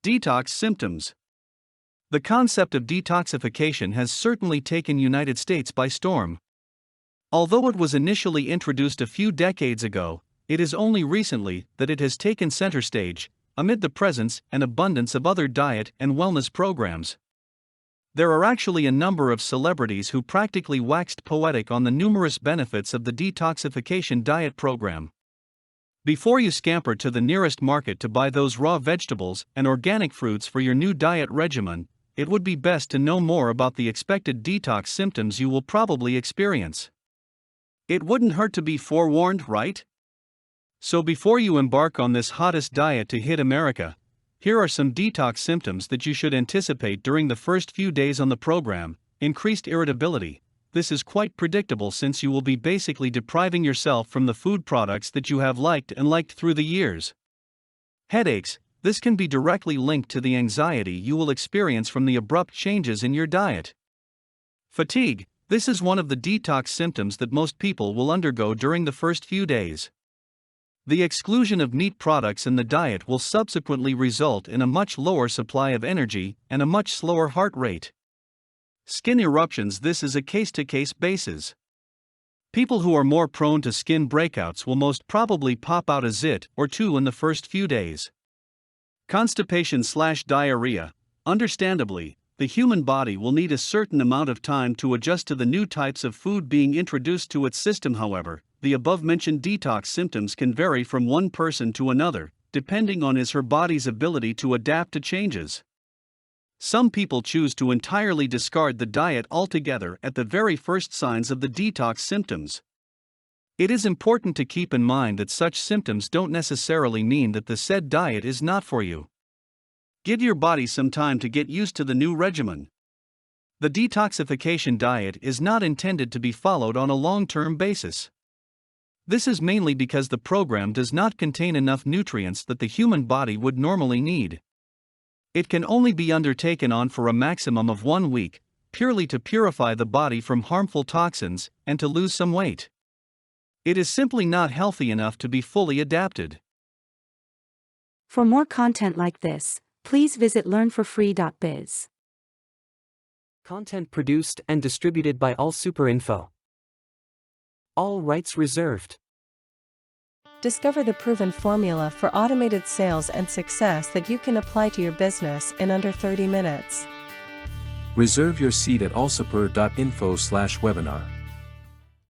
Detox symptoms. The concept of detoxification has certainly taken United States by storm. Although it was initially introduced a few decades ago, it is only recently that it has taken center stage, amid the presence and abundance of other diet and wellness programs. There are actually a number of celebrities who practically waxed poetic on the numerous benefits of the detoxification diet program. Before you scamper to the nearest market to buy those raw vegetables and organic fruits for your new diet regimen, it would be best to know more about the expected detox symptoms you will probably experience. It wouldn't hurt to be forewarned, right? So before you embark on this hottest diet to hit America, here are some detox symptoms that you should anticipate during the first few days on the program. Increased irritability. This is quite predictable since you will be basically depriving yourself from the food products that you have liked through the years. Headaches. This can be directly linked to the anxiety you will experience from the abrupt changes in your diet. Fatigue. This is one of the detox symptoms that most people will undergo during the first few days. The exclusion of meat products in the diet will subsequently result in a much lower supply of energy and a much slower heart rate. Skin eruptions. This is a case-to-case basis. People who are more prone to skin breakouts will most probably pop out a zit or two in the first few days. Constipation/diarrhea. Understandably, the human body will need a certain amount of time to adjust to the new types of food being introduced to its system. However, the above-mentioned detox symptoms can vary from one person to another, depending on his or her body's ability to adapt to changes. Some people choose to entirely discard the diet altogether at the very first signs of the detox symptoms. It is important to keep in mind that such symptoms don't necessarily mean that the said diet is not for you. Give your body some time to get used to the new regimen. The detoxification diet is not intended to be followed on a long-term basis. This is mainly because the program does not contain enough nutrients that the human body would normally need. It can only be undertaken on for a maximum of 1 week, purely to purify the body from harmful toxins and to lose some weight. It is simply not healthy enough to be fully adapted. For more content like this, please visit learnforfree.biz. Content produced and distributed by AllSuperInfo. All rights reserved. Discover the proven formula for automated sales and success that you can apply to your business in under 30 minutes. Reserve your seat at allsuper.info/webinar.